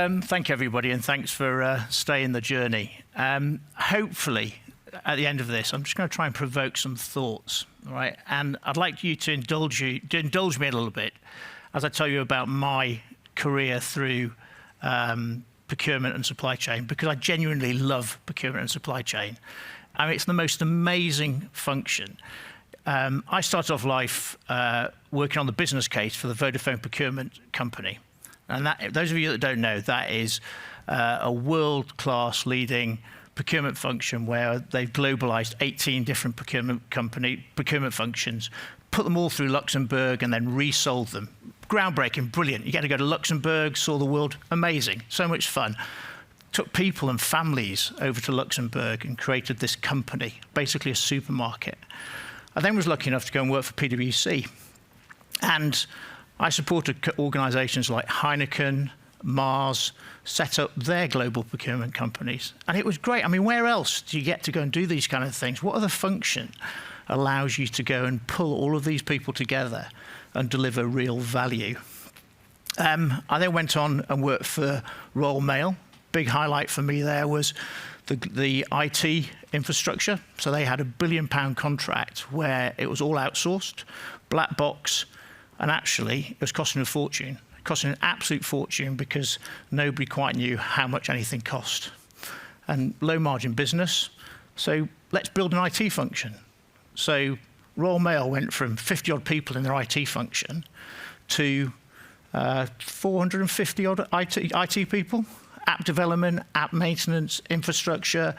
Thank you, everybody, and thanks for staying the journey. Hopefully, at the end of this, I'm just going to try and provoke some thoughts, all right? And I'd like you to indulge me a little bit as I tell you about my career through procurement and supply chain, because I genuinely love procurement and supply chain. I mean, it's the most amazing function. I started off life working on the business case for the Vodafone procurement company. And that, those of you that don't know, that is a world-class leading procurement function where they've globalized 18 different procurement functions, put them all through Luxembourg and then resold them. Groundbreaking, brilliant. You get to go to Luxembourg, saw the world, amazing, so much fun. Took people and families over to Luxembourg and created this company, basically a supermarket. I then was lucky enough to go and work for PwC. And I supported organizations like Heineken, Mars, set up their global procurement companies. And it was great. I mean, where else do you get to go and do these kind of things? What other function allows you to go and pull all of these people together and deliver real value? I then went on and worked for Royal Mail. Big highlight for me there was the IT infrastructure. So they had a £1 billion contract where it was all outsourced, black box, and actually it was costing a fortune, costing an absolute fortune because nobody quite knew how much anything cost. And low margin business, so let's build an IT function. So Royal Mail went from 50 odd people in their IT function to 450 odd IT people, app development, app maintenance, infrastructure,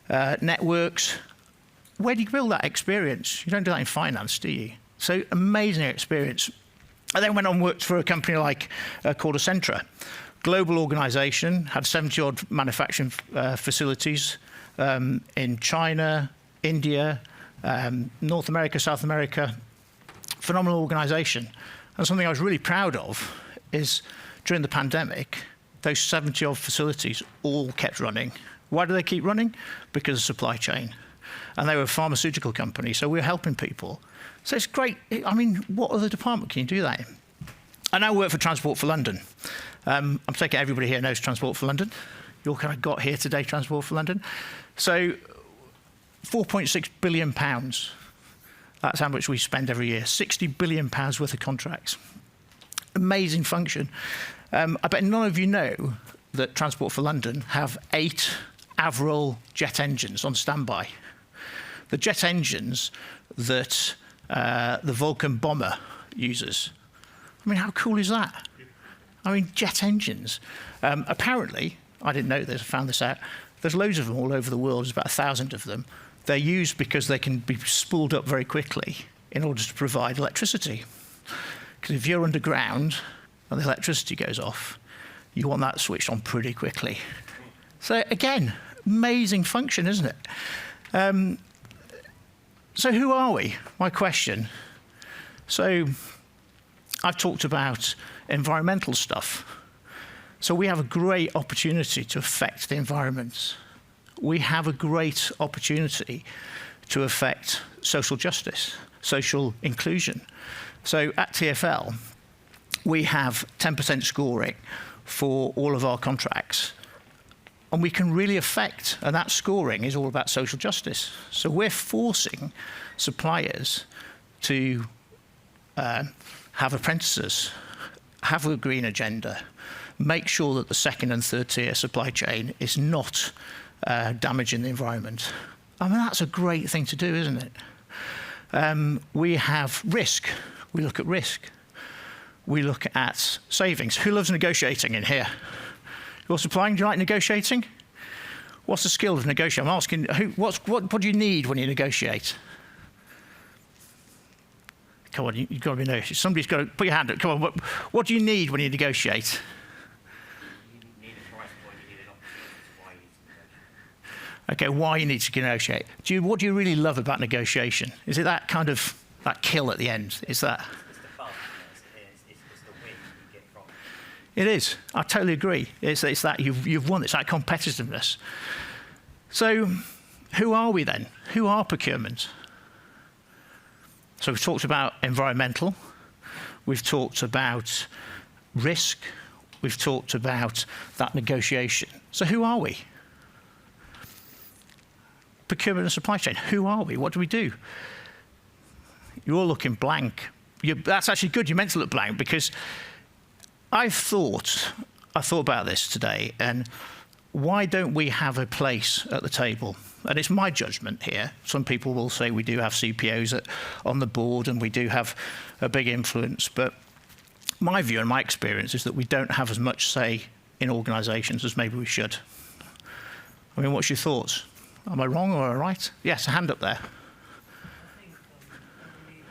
networks. Where do you build that experience? You don't do that in finance, do you? So amazing experience. I then went on and worked for a company like called Accenture. Global organization, had 70 odd manufacturing facilities in China, India, North America, South America. Phenomenal organization. And something I was really proud of is during the pandemic, those 70 odd facilities all kept running. Why do they keep running? Because of supply chain. And they were a pharmaceutical company, so we were helping people. So it's great. I mean, what other department can you do that in? I now work for Transport for London. I'm taking everybody here knows Transport for London. You all kind of got here today, Transport for London. So £4.6 billion. That's how much we spend every year. £60 billion worth of contracts. Amazing function. I bet none of you know that Transport for London have 8 Avro jet engines on standby. The jet engines that the Vulcan bomber uses. I mean, how cool is that? I mean, jet engines. Apparently, I didn't know this, I found this out, there's loads of them all over the world, there's about 1,000 of them. They're used because they can be spooled up very quickly in order to provide electricity. Because if you're underground and the electricity goes off, you want that switched on pretty quickly. So again, amazing function, isn't it? So who are we? My question. So I've talked about environmental stuff. So we have a great opportunity to affect the environment. We have a great opportunity to affect social justice, social inclusion. So at TfL, we have 10% scoring for all of our contracts. And we can really affect, and that scoring is all about social justice. So we're forcing suppliers to have apprentices, have a green agenda, make sure that the second and third tier supply chain is not damaging the environment. I mean, that's a great thing to do, isn't it? We have risk. We look at risk. We look at savings. Who loves negotiating in here? You're supplying, do you like negotiating? What's the skill of negotiating? I'm asking, what do you need when you negotiate? Come on, you've got to be negotiating. Somebody's got to put your hand up. Come on, what do you need when you negotiate? You need a price point, you need an opportunity, why you need to negotiate. Okay, why you need to negotiate. What do you really love about negotiation? Is it that kind of, that kill at the end? Is that? It's the fun, it's the win you get from it. It is. I totally agree. It's that you've won. It's that competitiveness. So who are we then? Who are procurement? So we've talked about environmental. We've talked about risk. We've talked about that negotiation. So who are we? Procurement and supply chain, who are we? What do we do? You're all looking blank. That's actually good. You're meant to look blank, because I thought about this today, and why don't we have a place at the table? And it's my judgment here. Some people will say we do have CPOs on the board and we do have a big influence, but my view and my experience is that we don't have as much say in organisations as maybe we should. I mean, what's your thoughts? Am I wrong or am I right? Yes, a hand up there. I think I believe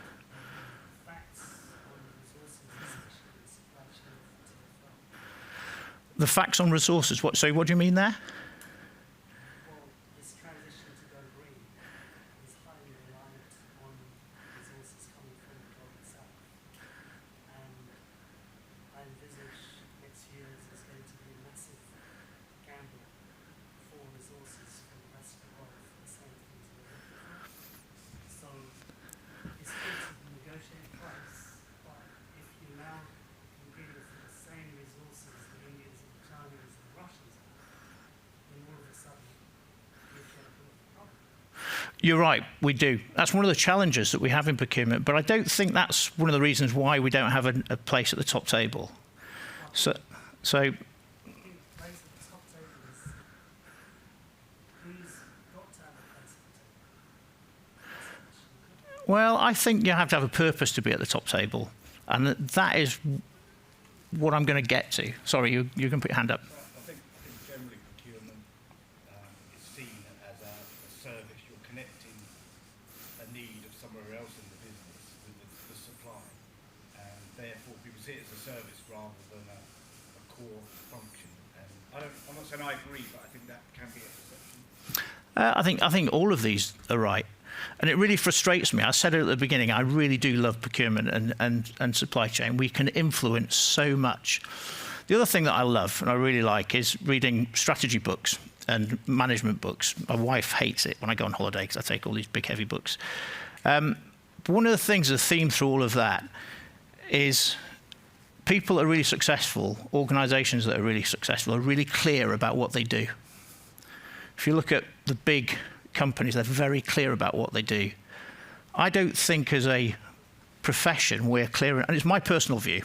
facts on resources, especially in supply chain, to the front. The facts on resources. So what do you mean there? Well, this transition to go green is highly reliant on resources coming from the globe itself. And I envisage next year is going to be a massive gamble for resources from the rest of the world for the same things we're looking for. So it's good to negotiate price, but if you're now competing for the same resources the Indians and the Chinese and the Russians have, then all of a sudden you've got a bit of a problem. You're right, we do. That's one of the challenges that we have in procurement, but I don't think that's one of the reasons why we don't have a place at the top table. So I think place at the top table is who's got to have a place at the table. That's the question. well, I think you have to have a purpose to be at the top table, and that is what I'm going to get to. Sorry, you can put your hand up. I think generally procurement is seen as a service. You're connecting a need of somewhere else in the business with the supply, and therefore people see it as a service rather than a core function. And I'm not saying I agree, but I think that can be a perception. I think all of these are right. And it really frustrates me. I said it at the beginning, I really do love procurement and supply chain. We can influence so much. The other thing that I love and I really like is reading strategy books and management books. My wife hates it when I go on holiday because I take all these big, heavy books. But one of the things, the theme through all of that is people are really successful, organisations that are really successful are really clear about what they do. If you look at the big companies, they're very clear about what they do. I don't think as a profession we're clear, and it's my personal view,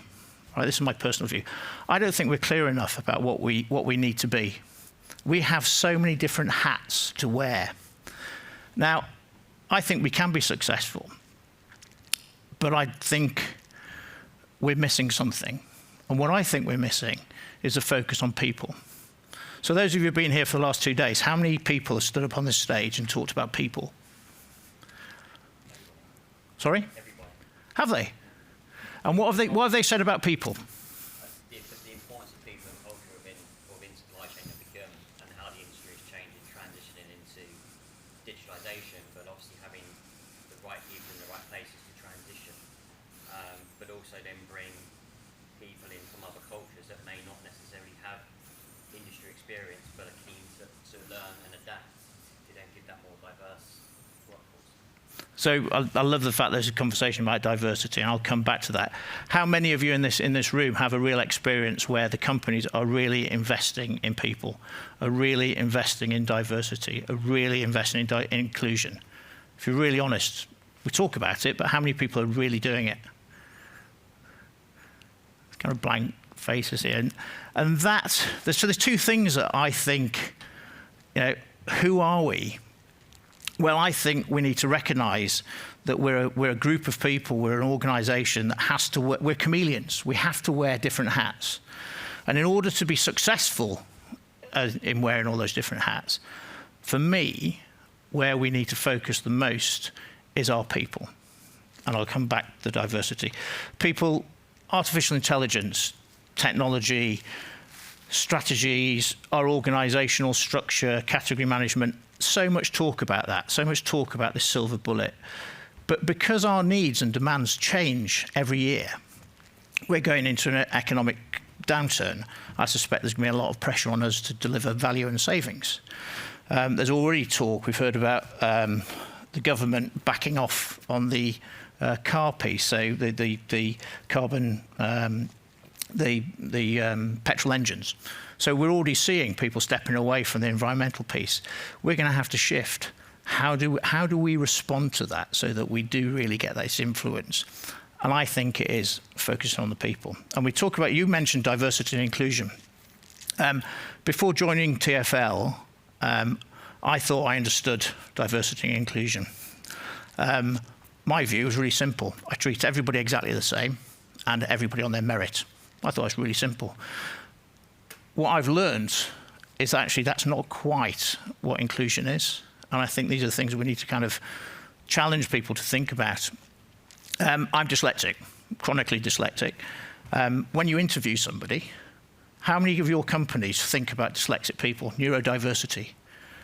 right? This is my personal view. I don't think we're clear enough about what we need to be. We have so many different hats to wear. Now, I think we can be successful, but I think we're missing something. And what I think we're missing is a focus on people. So those of you who've been here for the last 2 days, how many people have stood up on this stage and talked about people? Sorry? Everybody. Have they? And what have they said about people? The importance of people and culture within supply chain and procurement, and how the industry is changing, transitioning into digitalisation, but obviously having the right people in the right places to transition, but also then bring people in from other cultures that may not necessarily have industry experience, but are keen to learn and adapt to then give that more diverse workforce. So I love the fact there's a conversation about diversity, and I'll come back to that. How many of you in this room have a real experience where the companies are really investing in people, are really investing in diversity, are really investing in inclusion? If you're really honest, we talk about it, but how many people are really doing it? It's kind of blank faces here. And so there's two things that I think, who are we? Well, I think we need to recognise that we're a group of people, we're an organisation that has to work, we're chameleons, we have to wear different hats. And in order to be successful in wearing all those different hats, for me, where we need to focus the most is our people. And I'll come back to the diversity. People, artificial intelligence, technology, strategies, our organisational structure, category management, so much talk about that, so much talk about this silver bullet. But because our needs and demands change every year, we're going into an economic downturn. I suspect there's going to be a lot of pressure on us to deliver value and savings. There's already talk, we've heard about the government backing off on the car piece, so the carbon petrol engines. So we're already seeing people stepping away from the environmental piece. We're going to have to shift. How do we respond to that so that we do really get this influence? And I think it is focusing on the people. And we talk about, you mentioned diversity and inclusion. Before joining TfL, I thought I understood diversity and inclusion. My view was really simple. I treat everybody exactly the same and everybody on their merit. I thought it was really simple. What I've learned is actually that's not quite what inclusion is. And I think these are the things we need to kind of challenge people to think about. I'm dyslexic, chronically dyslexic. When you interview somebody, how many of your companies think about dyslexic people, neurodiversity?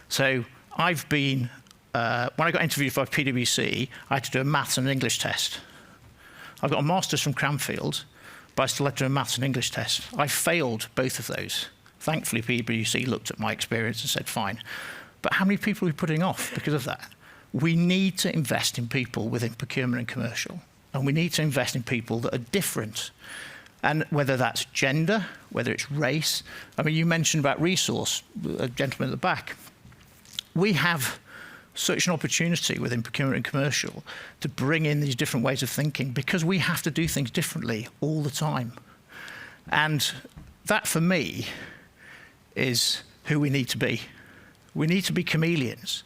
So I've been, when I got interviewed for PwC, I had to do a maths and English test. I've got a master's from Cranfield, but I still had to do a maths and English test. I failed both of those. Thankfully, PwC looked at my experience and said, fine. But how many people are we putting off because of that? We need to invest in people within procurement and commercial. And we need to invest in people that are different. And whether that's gender, whether it's race. I mean, you mentioned about resource, a gentleman at the back. We have such an opportunity within procurement and commercial to bring in these different ways of thinking because we have to do things differently all the time. And that, for me, is who we need to be. We need to be chameleons,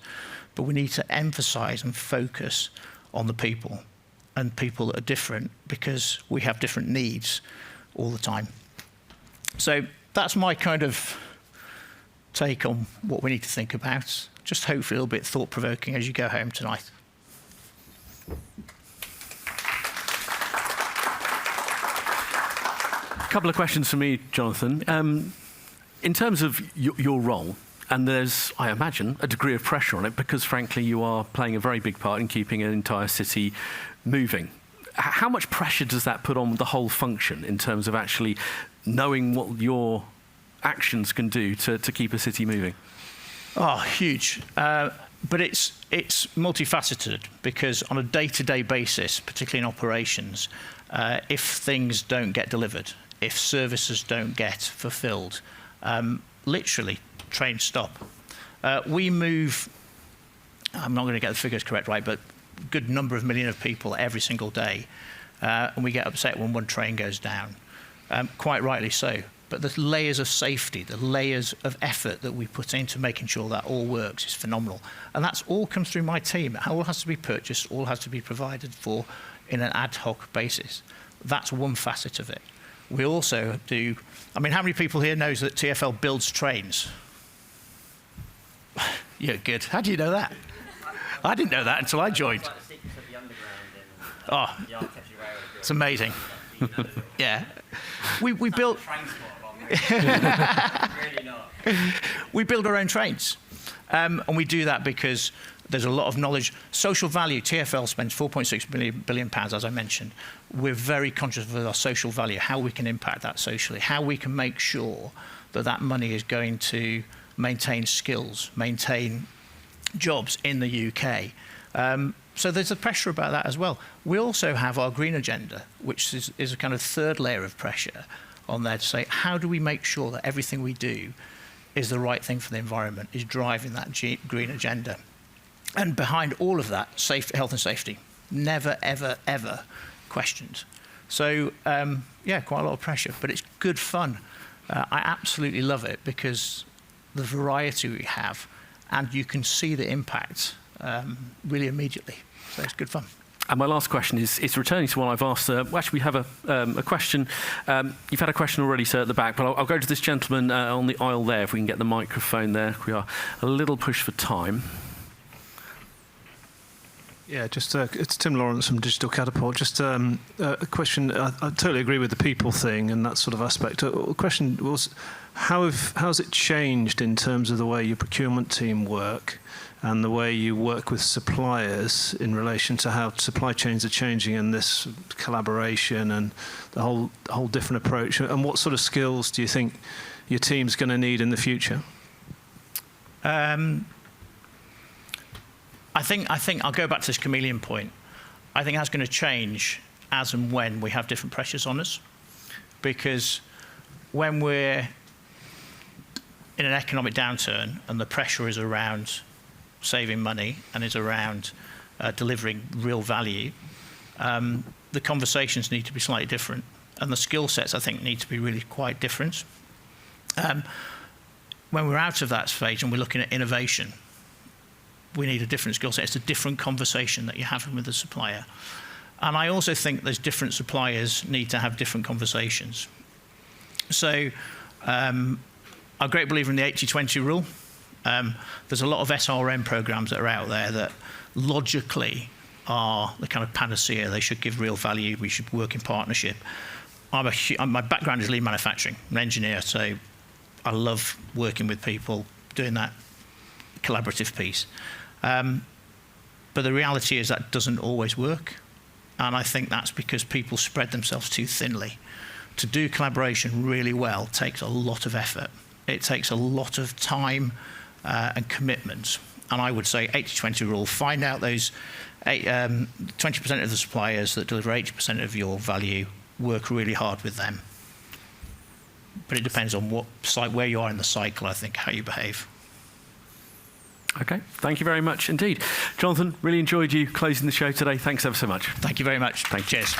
but we need to emphasize and focus on the people and people that are different because we have different needs all the time. So that's my kind of take on what we need to think about. Just hopefully a little bit thought-provoking as you go home tonight. A couple of questions for me, Jonathan. In terms of your role, and there's, I imagine, a degree of pressure on it because, frankly, you are playing a very big part in keeping an entire city moving. How much pressure does that put on the whole function in terms of actually knowing what your actions can do to keep a city moving? Oh, huge. But it's multifaceted because on a day-to-day basis, particularly in operations, if things don't get delivered, if services don't get fulfilled, literally trains stop. We move, I'm not going to get the figures correct, right, but a good number of million of people every single day, and we get upset when one train goes down. Quite rightly so. But the layers of safety, the layers of effort that we put into making sure that all works is phenomenal. And that's all comes through my team. It all has to be purchased, all has to be provided for in an ad hoc basis. That's one facet of it. We also do, I mean, how many people here knows that TfL builds trains? You're good. How do you know that? I didn't know that until I joined. Oh, it's amazing. Yeah. We built... Really not. We build our own trains. And we do that because there's a lot of knowledge. Social value, TfL spends £4.6 billion, as I mentioned. We're very conscious of our social value, how we can impact that socially, how we can make sure that that money is going to maintain skills, maintain jobs in the UK. So there's a pressure about that as well. We also have our green agenda, which is a kind of third layer of pressure on there to say, how do we make sure that everything we do is the right thing for the environment, is driving that green agenda? And behind all of that, health and safety, never, ever, ever questioned. So, yeah, quite a lot of pressure, but it's good fun. I absolutely love it because the variety we have, and you can see the impact really immediately. So it's good fun. And my last question is returning to one I've asked. Actually, we have a question. You've had a question already, sir, at the back, but I'll go to this gentleman on the aisle there, if we can get the microphone there. We are a little pushed for time. Yeah, just it's Tim Lawrence from Digital Catapult. Just a question. I totally agree with the people thing and that sort of aspect. The question was, how's it changed in terms of the way your procurement team work and the way you work with suppliers in relation to how supply chains are changing and this collaboration and the whole different approach? And what sort of skills do you think your team's going to need in the future? I think I'll go back to this chameleon point. I think that's going to change as and when we have different pressures on us. because when we're in an economic downturn and the pressure is around saving money and is around delivering real value, the conversations need to be slightly different. And the skill sets, I think, need to be really quite different. When we're out of that stage and we're looking at innovation, we need a different skill set. It's a different conversation that you're having with the supplier. And I also think those different suppliers need to have different conversations. So I'm a great believer in the 80-20 rule. There's a lot of SRM programs that are out there that logically are the kind of panacea. They should give real value. We should work in partnership. My background is lean manufacturing. I'm an engineer, so I love working with people, doing that collaborative piece. But the reality is that doesn't always work. And I think that's because people spread themselves too thinly. To do collaboration really well takes a lot of effort. It takes a lot of time and commitment. And I would say 80-20 rule, find out those 20% of the suppliers that deliver 80% of your value, work really hard with them. But it depends on where you are in the cycle, I think, how you behave. Okay, thank you very much indeed. Jonathan, really enjoyed you closing the show today. Thanks ever so much. Thank you very much. Thank you. Cheers.